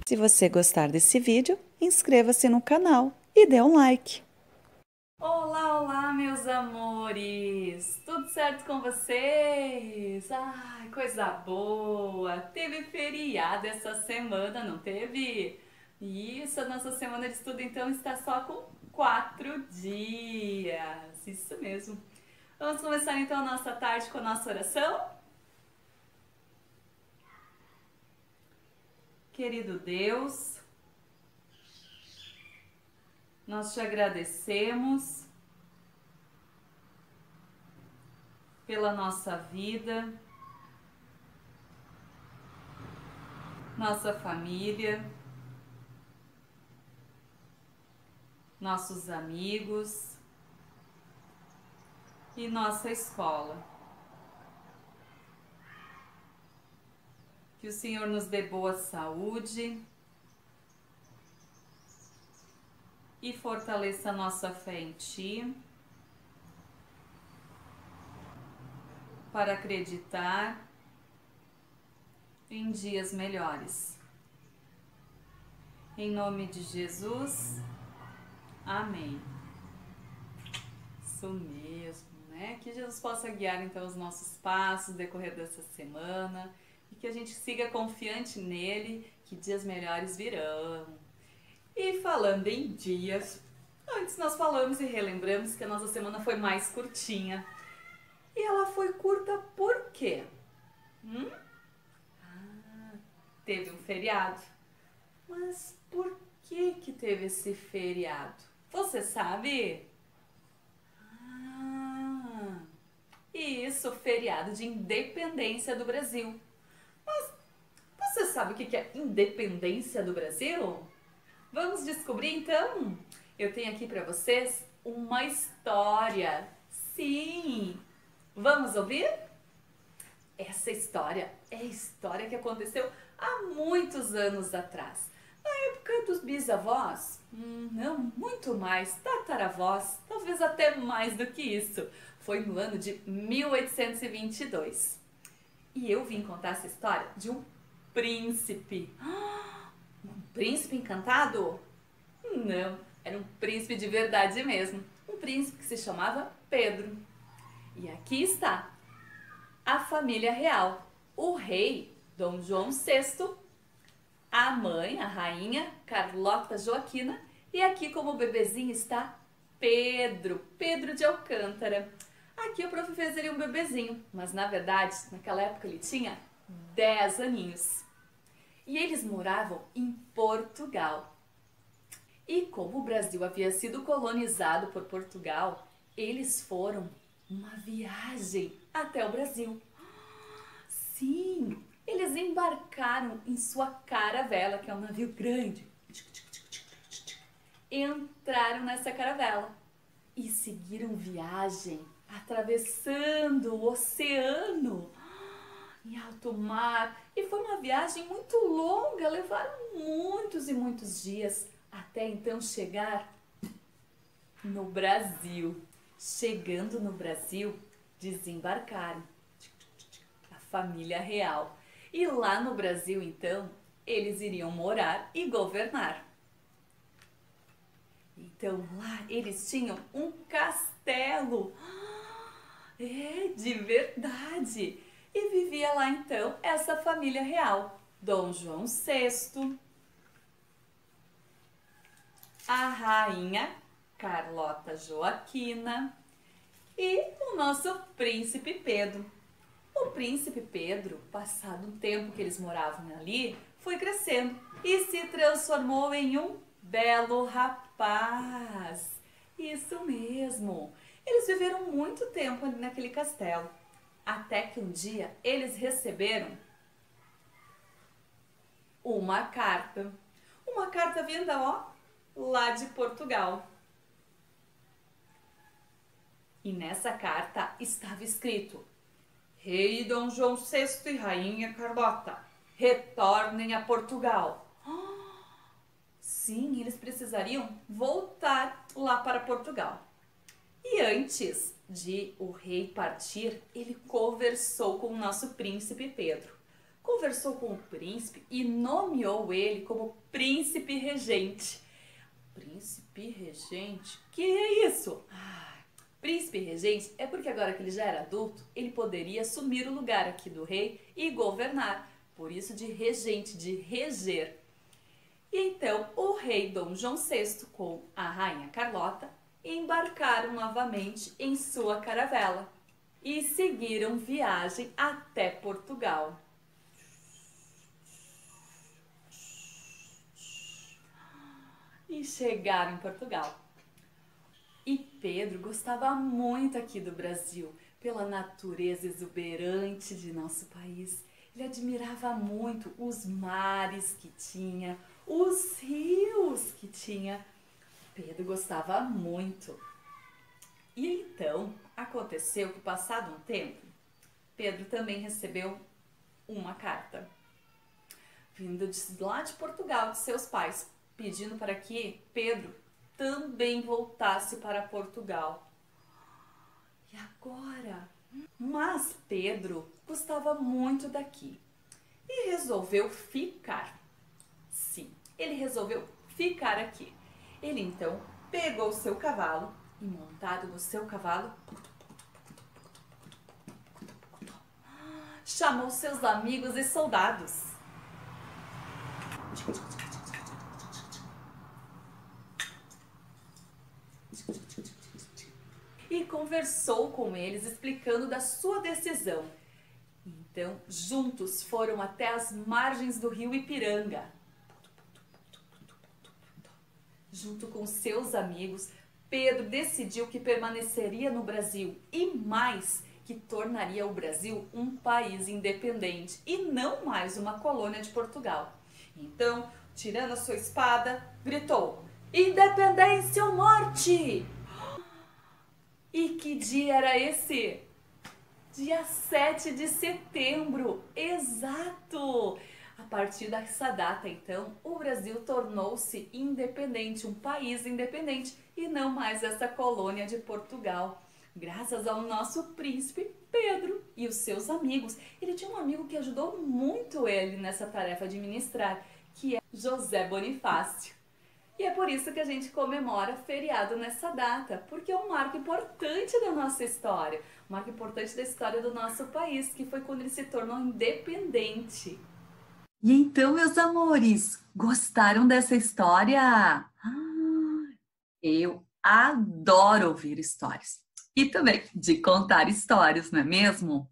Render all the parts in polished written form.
Se você gostar desse vídeo, inscreva-se no canal e dê um like. Olá, olá, meus amores! Tudo certo com vocês? Ai, coisa boa! Teve feriado essa semana, não teve? Isso, a nossa semana de estudo então está só com 4 dias. Isso mesmo. Vamos começar então a nossa tarde com a nossa oração? Querido Deus, nós te agradecemos pela nossa vida, nossa família, nossos amigos e nossa escola. Que o Senhor nos dê boa saúde e fortaleça a nossa fé em Ti, para acreditar em dias melhores. Em nome de Jesus, amém. Isso mesmo, né? Que Jesus possa guiar então os nossos passos no decorrer dessa semana e que a gente siga confiante nele, que dias melhores virão. E falando em dias, antes nós falamos e relembramos que a nossa semana foi mais curtinha. E ela foi curta por quê? Teve um feriado. Mas por que teve esse feriado? Você sabe? Isso, feriado de independência do Brasil. Mas você sabe o que é independência do Brasil? Vamos descobrir então? Eu tenho aqui para vocês uma história. Sim! Vamos ouvir? Essa história é a história que aconteceu há muitos anos atrás. Na época dos bisavós? Não, muito mais, tataravós, talvez até mais do que isso. Foi no ano de 1822. E eu vim contar essa história de um príncipe. Um príncipe encantado? Não, era um príncipe de verdade mesmo. Um príncipe que se chamava Pedro. E aqui está a família real. O rei Dom João VI, a mãe, a rainha Carlota Joaquina, e aqui como bebezinho está Pedro, Pedro de Alcântara. Aqui o prof fez ele um bebezinho, mas na verdade, naquela época ele tinha 10 aninhos. E eles moravam em Portugal. E como o Brasil havia sido colonizado por Portugal, eles foram uma viagem até o Brasil. Sim, eles embarcaram em sua caravela, que é um navio grande. Entraram nessa caravela e seguiram viagem, atravessando o oceano em alto mar. E foi uma viagem muito longa, levaram muitos e muitos dias até então chegar no Brasil. Chegando no Brasil, desembarcaram a família real. E lá no Brasil, então, eles iriam morar e governar. Então lá eles tinham um castelo. É, de verdade. E vivia lá então essa família real. Dom João VI, a rainha Carlota Joaquina e o nosso príncipe Pedro. O príncipe Pedro, passado um tempo que eles moravam ali, foi crescendo e se transformou em um belo rapaz. Isso mesmo. Eles viveram muito tempo ali naquele castelo, até que um dia eles receberam uma carta. Uma carta vinda, ó, lá de Portugal. E nessa carta estava escrito: Rei Dom João VI e Rainha Carlota, retornem a Portugal. Sim, eles precisariam voltar lá para Portugal. E antes de o rei partir, ele conversou com o nosso príncipe Pedro. Conversou com o príncipe e nomeou ele como príncipe regente. Príncipe regente? Que é isso? Príncipe regente é porque agora que ele já era adulto, ele poderia assumir o lugar aqui do rei e governar. Por isso de regente, de reger. E então o rei Dom João VI com a rainha Carlota embarcaram novamente em sua caravela e seguiram viagem até Portugal. E chegaram em Portugal. E Pedro gostava muito aqui do Brasil, pela natureza exuberante de nosso país. Ele admirava muito os mares que tinha, os rios que tinha. Pedro gostava muito. E então, aconteceu que, passado um tempo, Pedro também recebeu uma carta vindo lá de Portugal, de seus pais, pedindo para que Pedro também voltasse para Portugal. E agora? Mas Pedro gostava muito daqui e resolveu ficar. Sim, ele resolveu ficar aqui. Ele então pegou o seu cavalo e, montado no seu cavalo, chamou seus amigos e soldados. E conversou com eles, explicando da sua decisão. Então, juntos foram até as margens do rio Ipiranga. Junto com seus amigos, Pedro decidiu que permaneceria no Brasil e mais, que tornaria o Brasil um país independente e não mais uma colônia de Portugal. Então, tirando a sua espada, gritou: "Independência ou morte!" E que dia era esse? Dia 7 de setembro, exato! A partir dessa data, então, o Brasil tornou-se independente, um país independente e não mais essa colônia de Portugal. Graças ao nosso príncipe Pedro e os seus amigos. Ele tinha um amigo que ajudou muito ele nessa tarefa de ministrar, que é José Bonifácio. E é por isso que a gente comemora feriado nessa data, porque é um marco importante da nossa história, um marco importante da história do nosso país, que foi quando ele se tornou independente. E então, meus amores, gostaram dessa história? Eu adoro ouvir histórias. E também de contar histórias, não é mesmo?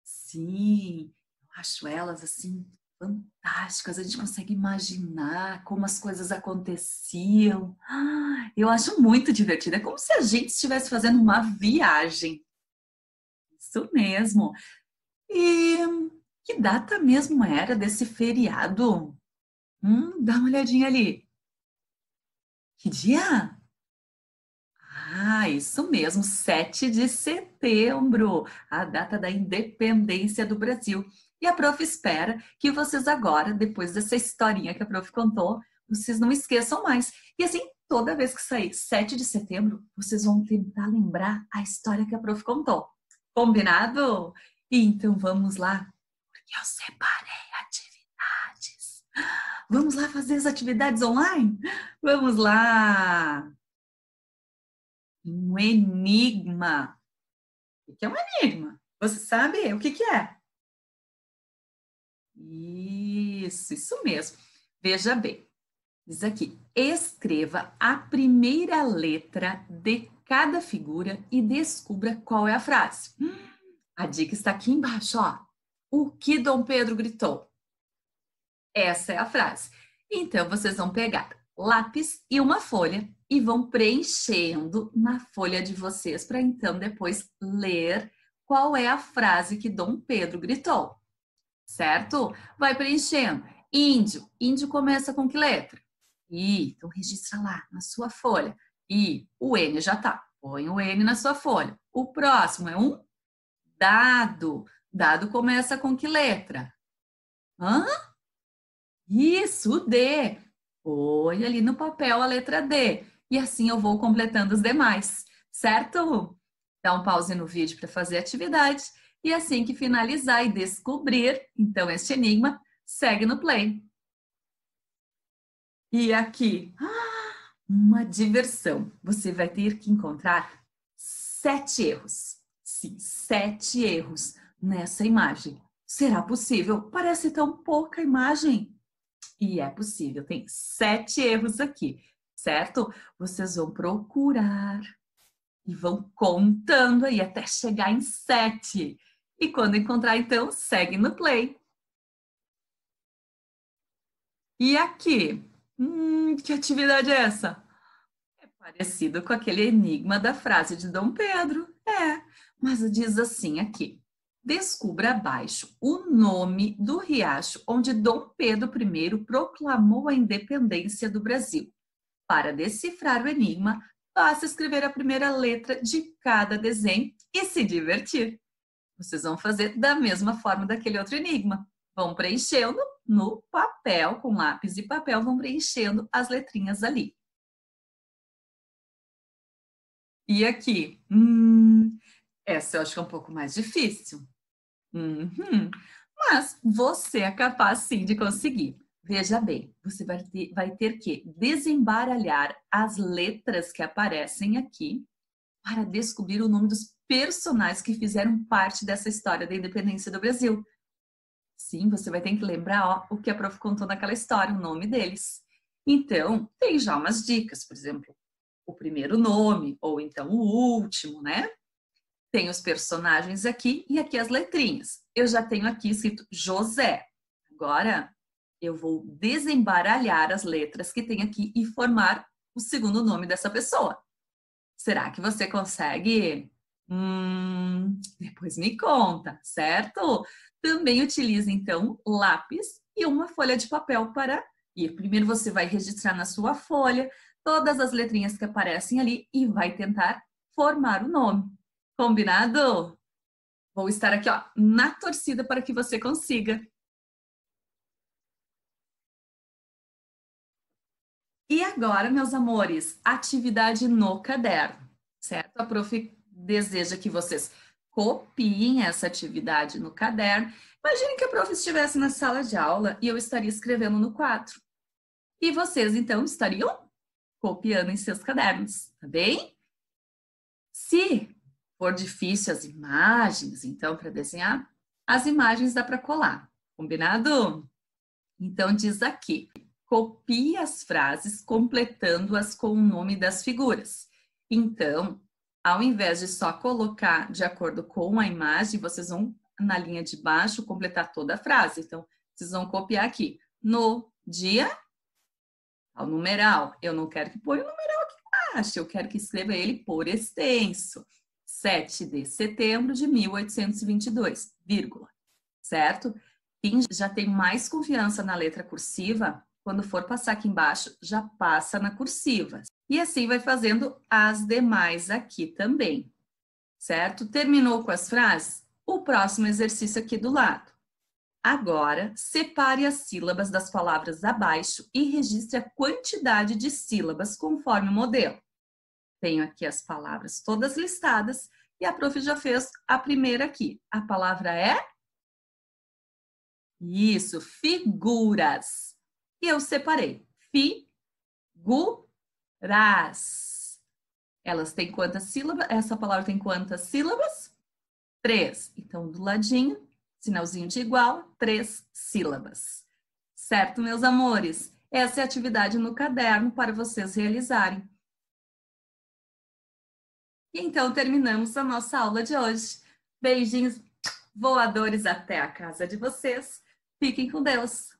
Sim, eu acho elas assim fantásticas. A gente consegue imaginar como as coisas aconteciam. Eu acho muito divertido. É como se a gente estivesse fazendo uma viagem. Isso mesmo. E que data mesmo era desse feriado? Dá uma olhadinha ali. Que dia? Isso mesmo, 7 de setembro, a data da independência do Brasil. E a prof espera que vocês agora, depois dessa historinha que a prof contou, vocês não esqueçam mais. E assim, toda vez que sair 7 de setembro, vocês vão tentar lembrar a história que a prof contou. Combinado? Então vamos lá, porque eu separei atividades. Vamos lá fazer as atividades online? Vamos lá! Um enigma. O que é um enigma? Você sabe o que é? Isso mesmo. Veja bem. Diz aqui, escreva a primeira letra de cada figura e descubra qual é a frase. A dica está aqui embaixo, ó. O que Dom Pedro gritou? Essa é a frase. Então, vocês vão pegar lápis e uma folha e vão preenchendo na folha de vocês para então depois ler qual é a frase que Dom Pedro gritou, certo? Vai preenchendo. Índio. Índio começa com que letra? I. Então registra lá na sua folha. I. O N já tá. Põe o N na sua folha. O próximo é um dado. Dado começa com que letra? Isso, o D. Põe ali no papel a letra D. E assim eu vou completando os demais. certo? Dá um pause no vídeo para fazer a atividade e assim que finalizar e descobrir, então, este enigma, segue no play. E aqui, uma diversão. Você vai ter que encontrar 7 erros. Sim, 7 erros nessa imagem. Será possível? Parece tão pouca imagem. E é possível, tem 7 erros aqui, certo? Vocês vão procurar e vão contando aí até chegar em 7. E quando encontrar, então, segue no play. E aqui? Que atividade é essa? É parecido com aquele enigma da frase de Dom Pedro. Mas diz assim aqui. Descubra abaixo o nome do riacho onde Dom Pedro I proclamou a independência do Brasil. Para decifrar o enigma, basta escrever a primeira letra de cada desenho e se divertir. Vocês vão fazer da mesma forma daquele outro enigma. Vão preenchendo no papel, com lápis e papel, vão preenchendo as letrinhas ali. E aqui? Essa eu acho que é um pouco mais difícil. Mas você é capaz sim de conseguir. Veja bem, você vai ter que desembaralhar as letras que aparecem aqui para descobrir o nome dos personagens que fizeram parte dessa história da independência do Brasil. Sim, você vai ter que lembrar o que a prof contou naquela história, o nome deles. Então, tem já umas dicas, por exemplo, o primeiro nome, ou então o último, né? Tem os personagens aqui e aqui as letrinhas. Eu já tenho aqui escrito José. Agora, eu vou desembaralhar as letras que tem aqui e formar o segundo nome dessa pessoa. Será que você consegue? Depois me conta, certo? Também utilize, então, lápis e uma folha de papel para ir. Primeiro você vai registrar na sua folha todas as letrinhas que aparecem ali e vai tentar formar o nome. Combinado? Vou estar aqui, ó, na torcida para que você consiga. E agora, meus amores, atividade no caderno, certo? A prof deseja que vocês copiem essa atividade no caderno. Imagine que a prof estivesse na sala de aula e eu estaria escrevendo no quadro. E vocês, então, estariam copiando em seus cadernos, tá bem? Se for difícil as imagens, então, para desenhar, as imagens dá para colar, combinado? Então, diz aqui, copie as frases completando-as com o nome das figuras. Então, ao invés de só colocar de acordo com a imagem, vocês vão, na linha de baixo, completar toda a frase. Então, vocês vão copiar aqui, no dia, ao numeral. Eu não quero que ponha o numeral aqui embaixo, eu quero que escreva ele por extenso. 7 de setembro de 1822, vírgula, certo? Quem já tem mais confiança na letra cursiva, quando for passar aqui embaixo, já passa na cursiva. E assim vai fazendo as demais aqui também, certo? Terminou com as frases? O próximo exercício aqui do lado. Agora, separe as sílabas das palavras abaixo e registre a quantidade de sílabas conforme o modelo. Tenho aqui as palavras todas listadas e a prof já fez a primeira aqui. A palavra é? Isso, figuras. E eu separei. Figuras. Elas têm quantas sílabas? Essa palavra tem quantas sílabas? 3. Então, do ladinho, sinalzinho de igual, 3 sílabas. Certo, meus amores? Essa é a atividade no caderno para vocês realizarem. E então, terminamos a nossa aula de hoje. Beijinhos voadores até a casa de vocês. Fiquem com Deus.